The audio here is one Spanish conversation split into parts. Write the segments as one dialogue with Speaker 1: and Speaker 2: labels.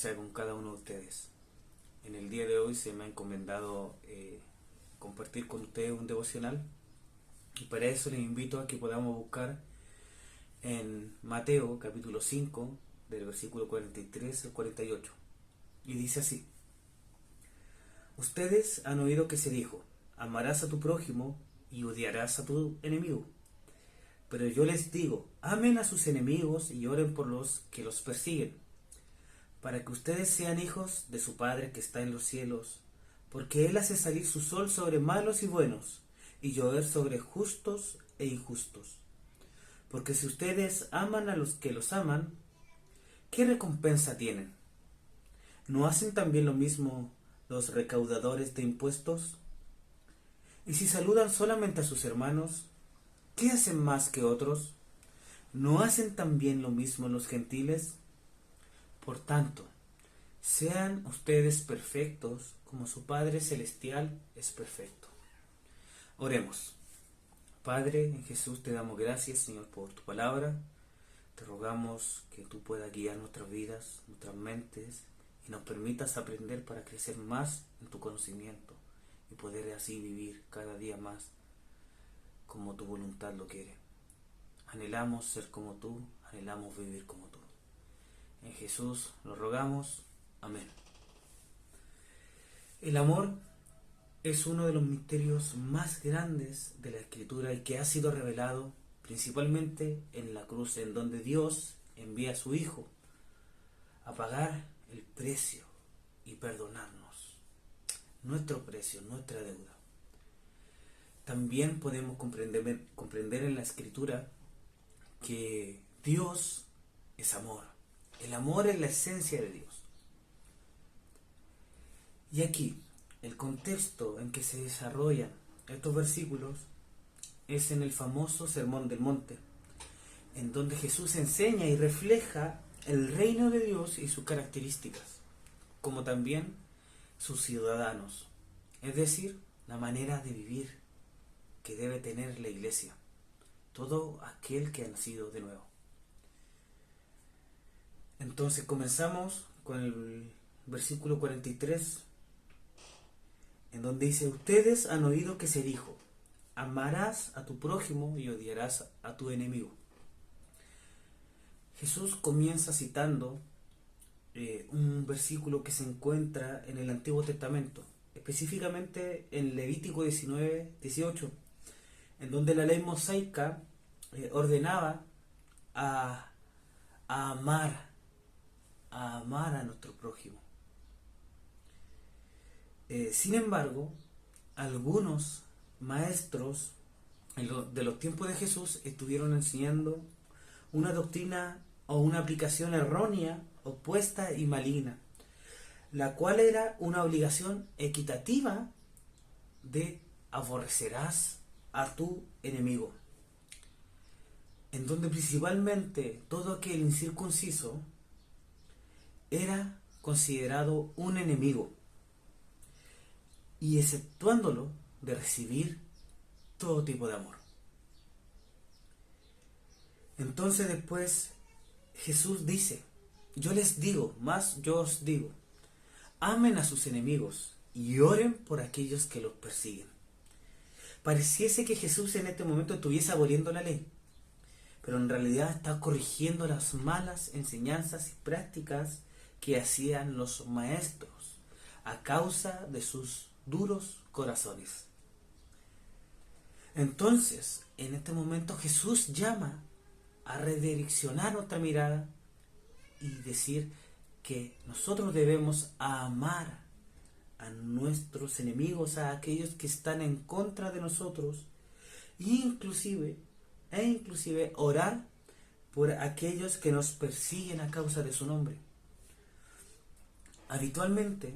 Speaker 1: sea con cada uno de ustedes. En el día de hoy se me ha encomendado compartir con ustedes un devocional y para eso les invito a que podamos buscar en Mateo capítulo 5 del versículo 43 al 48 y dice así: Ustedes han oído que se dijo, amarás a tu prójimo y odiarás a tu enemigo. Pero yo les digo, amen a sus enemigos y oren por los que los persiguen, para que ustedes sean hijos de su Padre que está en los cielos, porque Él hace salir su sol sobre malos y buenos, y llover sobre justos e injustos. Porque si ustedes aman a los que los aman, ¿qué recompensa tienen? ¿No hacen también lo mismo los recaudadores de impuestos? Y si saludan solamente a sus hermanos, ¿qué hacen más que otros? ¿No hacen también lo mismo los gentiles? Por tanto, sean ustedes perfectos como su Padre Celestial es perfecto. Oremos. Padre, en Jesús te damos gracias, Señor, por tu palabra. Te rogamos que tú puedas guiar nuestras vidas, nuestras mentes, y nos permitas aprender para crecer más en tu conocimiento y poder así vivir cada día más como tu voluntad lo quiere. Anhelamos ser como tú, anhelamos vivir como tú. En Jesús lo rogamos. Amén. El amor es uno de los misterios más grandes de la Escritura y que ha sido revelado principalmente en la cruz, en donde Dios envía a su Hijo a pagar el precio y perdonarnos nuestro precio, nuestra deuda. También podemos comprender en la Escritura que Dios es amor. El amor es la esencia de Dios. Y aquí, el contexto en que se desarrollan estos versículos es en el famoso Sermón del Monte, en donde Jesús enseña y refleja el reino de Dios y sus características, como también sus ciudadanos, es decir, la manera de vivir que debe tener la iglesia, todo aquel que ha nacido de nuevo. Entonces comenzamos con el versículo 43, en donde dice: ustedes han oído que se dijo, amarás a tu prójimo y odiarás a tu enemigo. Jesús comienza citando un versículo que se encuentra en el Antiguo Testamento, específicamente en Levítico 19:18, en donde la ley mosaica ordenaba a, a amar a nuestro prójimo. Sin embargo, algunos maestros de los tiempos de Jesús estuvieron enseñando una doctrina o una aplicación errónea, opuesta y maligna, la cual era una obligación equitativa de aborrecerás a tu enemigo, en donde principalmente todo aquel incircunciso era considerado un enemigo, y exceptuándolo de recibir todo tipo de amor. Entonces después Jesús dice: yo les digo, más yo os digo, amen a sus enemigos y oren por aquellos que los persiguen. Pareciese que Jesús en este momento estuviese aboliendo la ley, pero en realidad está corrigiendo las malas enseñanzas y prácticas que hacían los maestros a causa de sus duros corazones. Entonces, en este momento Jesús llama a redireccionar nuestra mirada y decir que nosotros debemos amar a nuestros enemigos, a aquellos que están en contra de nosotros, inclusive orar por aquellos que nos persiguen a causa de su nombre. Habitualmente,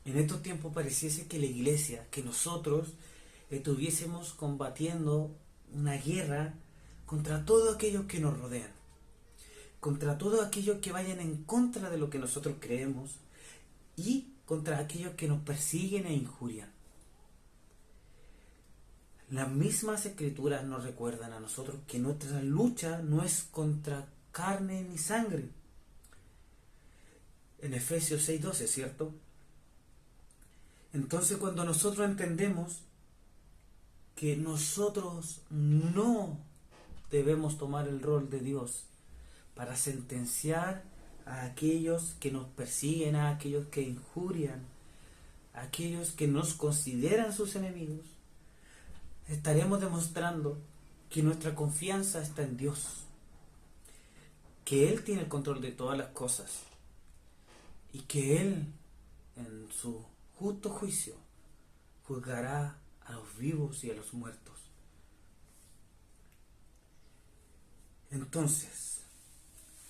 Speaker 1: en estos tiempos pareciese que la iglesia, que nosotros estuviésemos combatiendo una guerra contra todo aquello que nos rodean, contra todo aquello que vayan en contra de lo que nosotros creemos y contra aquellos que nos persiguen e injurian. Las mismas escrituras nos recuerdan a nosotros que nuestra lucha no es contra carne ni sangre. en Efesios 6:12, ¿cierto? Entonces cuando nosotros entendemos que nosotros no debemos tomar el rol de Dios para sentenciar a aquellos que nos persiguen, a aquellos que injurian, a aquellos que nos consideran sus enemigos, estaremos demostrando que nuestra confianza está en Dios, que Él tiene el control de todas las cosas y que Él, en su justo juicio, juzgará a los vivos y a los muertos. Entonces,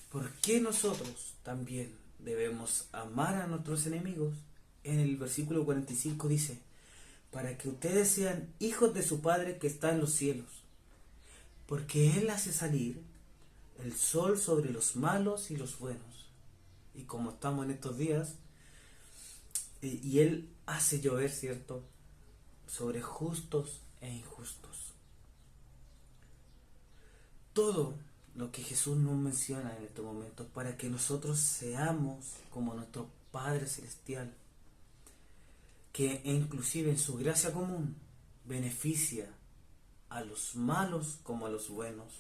Speaker 1: ¿por qué nosotros también debemos amar a nuestros enemigos? En el versículo 45 dice, para que ustedes sean hijos de su Padre que está en los cielos, porque Él hace salir el sol sobre los malos y los buenos. Y como estamos en estos días, y Él hace llover, ¿cierto?, sobre justos e injustos. Todo lo que Jesús nos menciona en este momento para que nosotros seamos como nuestro Padre Celestial, que inclusive en su gracia común beneficia a los malos como a los buenos.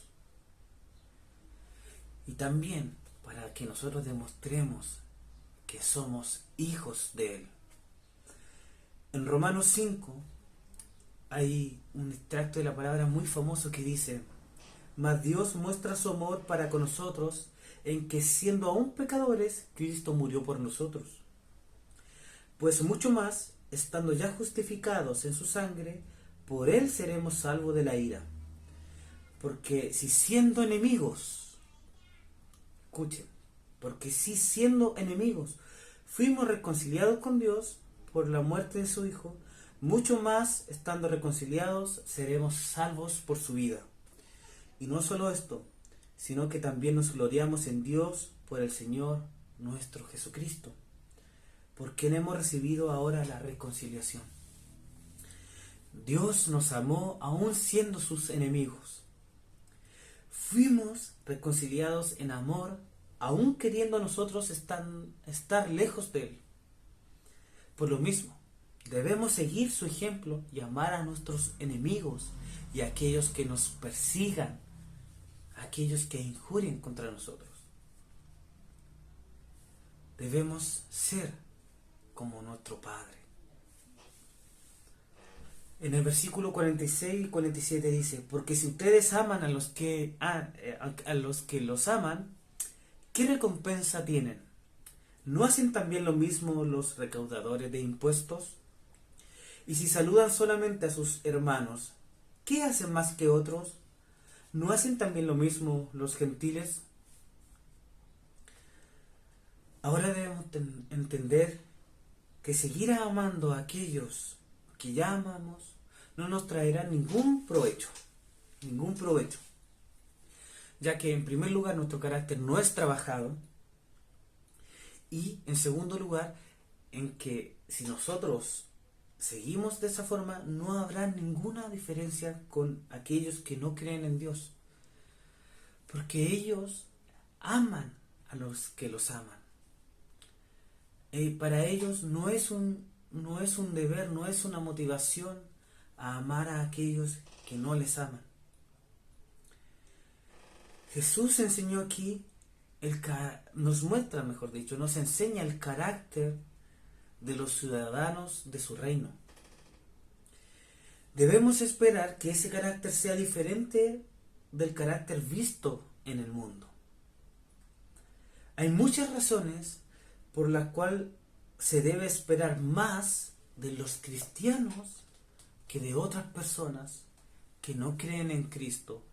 Speaker 1: Y también para que nosotros demostremos que somos hijos de Él. En Romanos 5 hay un extracto de la palabra muy famoso que dice, mas Dios muestra su amor para con nosotros en que siendo aún pecadores, Cristo murió por nosotros. Pues mucho más, estando ya justificados en su sangre, por Él seremos salvos de la ira. Porque si siendo enemigos, escuchen, porque si siendo enemigos fuimos reconciliados con Dios por la muerte de su Hijo, mucho más, estando reconciliados, seremos salvos por su vida. Y no solo esto, sino que también nos gloriamos en Dios por el Señor nuestro Jesucristo, por quien hemos recibido ahora la reconciliación. Dios nos amó aún siendo sus enemigos. Fuimos reconciliados en amor, aún queriendo nosotros estar lejos de Él. Por lo mismo, debemos seguir su ejemplo y amar a nuestros enemigos y a aquellos que nos persigan, a aquellos que injurien contra nosotros. Debemos ser como nuestro Padre. En el versículo 46 y 47 dice, porque si ustedes aman a los que los aman, ¿qué recompensa tienen? ¿No hacen también lo mismo los recaudadores de impuestos? Y si saludan solamente a sus hermanos, ¿qué hacen más que otros? ¿No hacen también lo mismo los gentiles? Ahora debemos entender que seguir amando a aquellos que ya amamos no nos traerá ningún provecho, ya que en primer lugar nuestro carácter no es trabajado y en segundo lugar en que si nosotros seguimos de esa forma no habrá ninguna diferencia con aquellos que no creen en Dios, porque ellos aman a los que los aman. Para ellos no es un deber, no es una motivación a amar a aquellos que no les aman. Jesús enseñó aquí, nos muestra, mejor dicho, nos enseña el carácter de los ciudadanos de su reino. Debemos esperar que ese carácter sea diferente del carácter visto en el mundo. Hay muchas razones por las cuales se debe esperar más de los cristianos que de otras personas que no creen en Cristo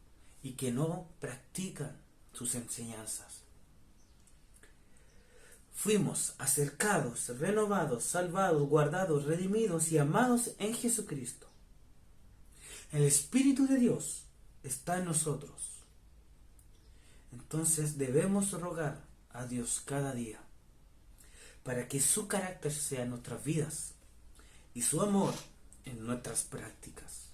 Speaker 1: y que no practican sus enseñanzas. Fuimos acercados, renovados, salvados, guardados, redimidos y amados en Jesucristo. El Espíritu de Dios está en nosotros. Entonces debemos rogar a Dios cada día para que su carácter sea en nuestras vidas y su amor en nuestras prácticas.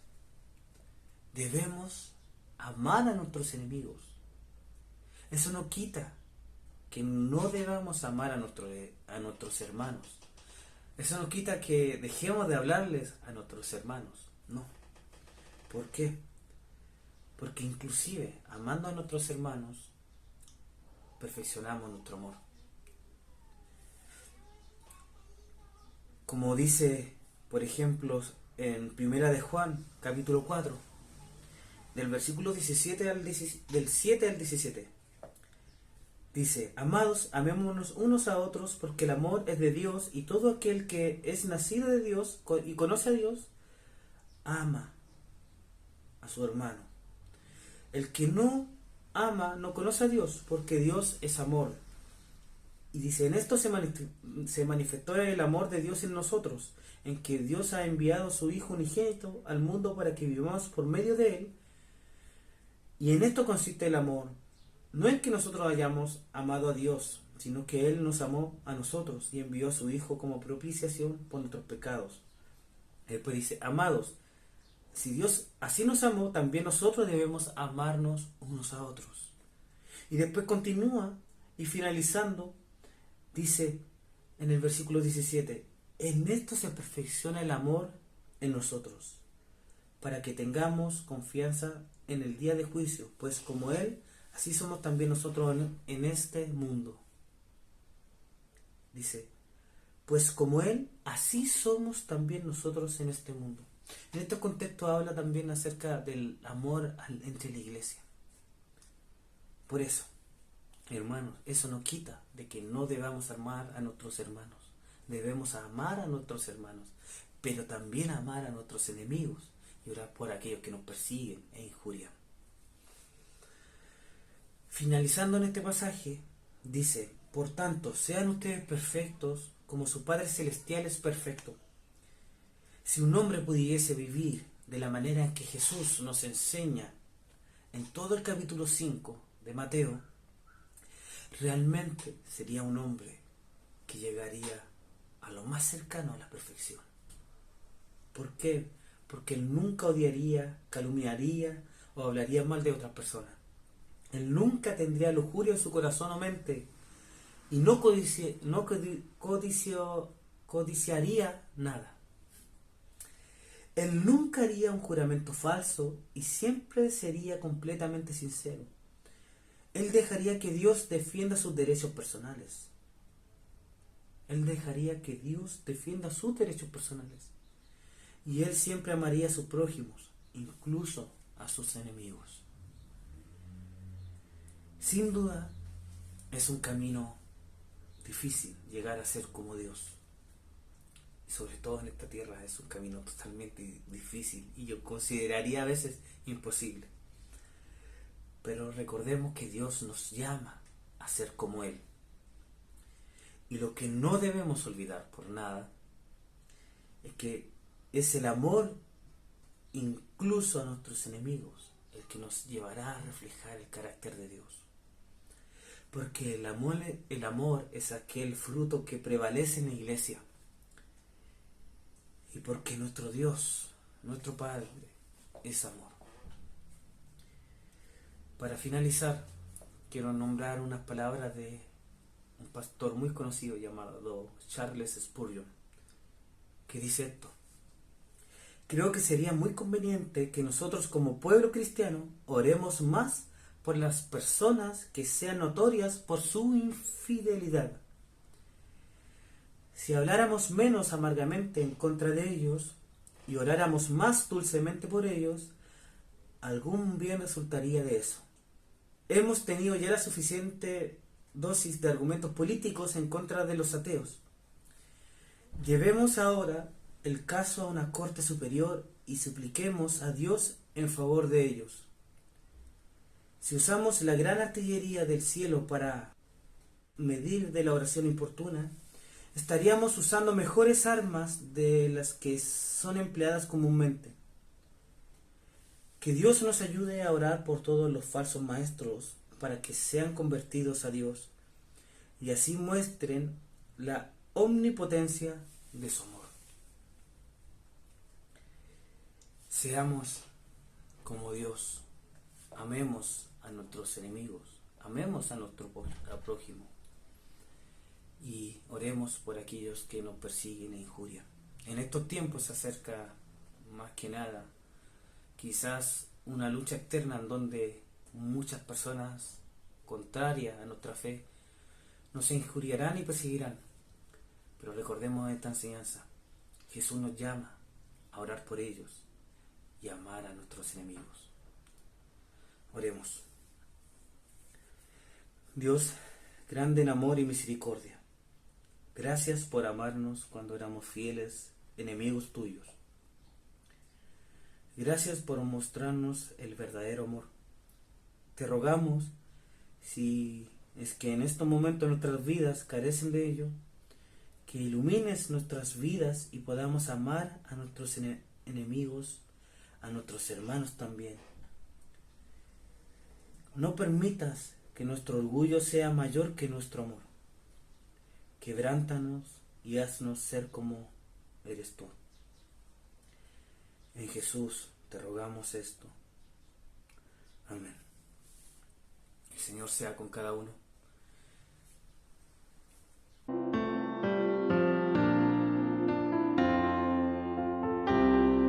Speaker 1: Debemos amar a nuestros enemigos. Eso no quita que no debamos amar a nuestros hermanos. Eso no quita que dejemos de hablarles a nuestros hermanos. No. ¿Por qué? Porque inclusive amando a nuestros hermanos, perfeccionamos nuestro amor. Como dice, por ejemplo, en Primera de Juan, capítulo 4, del versículo 17 del 7 al 17. Dice: amados, amémonos unos a otros, porque el amor es de Dios, y todo aquel que es nacido de Dios y conoce a Dios, ama a su hermano. El que no ama no conoce a Dios, porque Dios es amor. Y dice: en esto se manifestó el amor de Dios en nosotros, en que Dios ha enviado a su Hijo unigénito al mundo para que vivamos por medio de Él. Y en esto consiste el amor, no en que nosotros hayamos amado a Dios, sino que Él nos amó a nosotros y envió a su Hijo como propiciación por nuestros pecados. Después dice: amados, si Dios así nos amó, también nosotros debemos amarnos unos a otros. Y después continúa, y finalizando, dice en el versículo 17: en esto se perfecciona el amor en nosotros, para que tengamos confianza en el día de juicio, pues como Él, así somos también nosotros en este mundo. Dice: pues como Él, así somos también nosotros en este mundo. En este contexto habla también acerca del amor entre la iglesia. Por eso, hermanos, eso no quita de que no debamos amar a nuestros hermanos. Debemos amar a nuestros hermanos, pero también amar a nuestros enemigos y orar por aquellos que nos persiguen e injurian. Finalizando en este pasaje, dice: por tanto, sean ustedes perfectos como su Padre Celestial es perfecto. Si un hombre pudiese vivir de la manera en que Jesús nos enseña en todo el capítulo 5 de Mateo, realmente sería un hombre que llegaría a lo más cercano a la perfección. ¿Por qué? Porque él nunca odiaría, calumniaría o hablaría mal de otras personas. Él nunca tendría lujuria en su corazón o mente y no codiciaría nada. Él nunca haría un juramento falso y siempre sería completamente sincero. Él dejaría que Dios defienda sus derechos personales. Él dejaría que Dios defienda sus derechos personales. Y él siempre amaría a sus prójimos, incluso a sus enemigos. Sin duda, es un camino difícil llegar a ser como Dios. Y sobre todo en esta tierra es un camino totalmente difícil y yo consideraría a veces imposible. Pero recordemos que Dios nos llama a ser como Él. Y lo que no debemos olvidar por nada es que es el amor incluso a nuestros enemigos el que nos llevará a reflejar el carácter de Dios. Porque el amor es aquel fruto que prevalece en la iglesia. Y porque nuestro Dios, nuestro Padre, es amor. Para finalizar, quiero nombrar unas palabras de un pastor muy conocido llamado Charles Spurgeon, que dice esto: creo que sería muy conveniente que nosotros como pueblo cristiano oremos más por las personas que sean notorias por su infidelidad. Si habláramos menos amargamente en contra de ellos y oráramos más dulcemente por ellos, algún bien resultaría de eso. Hemos tenido ya la suficiente dosis de argumentos políticos en contra de los ateos. Llevemos ahora el caso a una corte superior y supliquemos a Dios en favor de ellos. Si usamos la gran artillería del cielo para medir de la oración importuna, estaríamos usando mejores armas de las que son empleadas comúnmente. Que Dios nos ayude a orar por todos los falsos maestros para que sean convertidos a Dios y así muestren la omnipotencia de su amor. Seamos como Dios, amemos a nuestros enemigos, amemos a nuestro prójimo, y oremos por aquellos que nos persiguen e injurian. En estos tiempos se acerca más que nada quizás una lucha externa en donde muchas personas contrarias a nuestra fe nos injuriarán y perseguirán. Pero recordemos esta enseñanza. Jesús nos llama a orar por ellos y a amar a nuestros enemigos. Oremos. Dios, grande en amor y misericordia, gracias por amarnos cuando éramos fieles enemigos tuyos. Gracias por mostrarnos el verdadero amor. Te rogamos, si es que en estos momentos nuestras vidas carecen de ello, que ilumines nuestras vidas y podamos amar a nuestros enemigos, a nuestros hermanos también. No permitas que nuestro orgullo sea mayor que nuestro amor. Quebrántanos y haznos ser como eres tú. En Jesús te rogamos esto. Amén. El Señor sea con cada uno.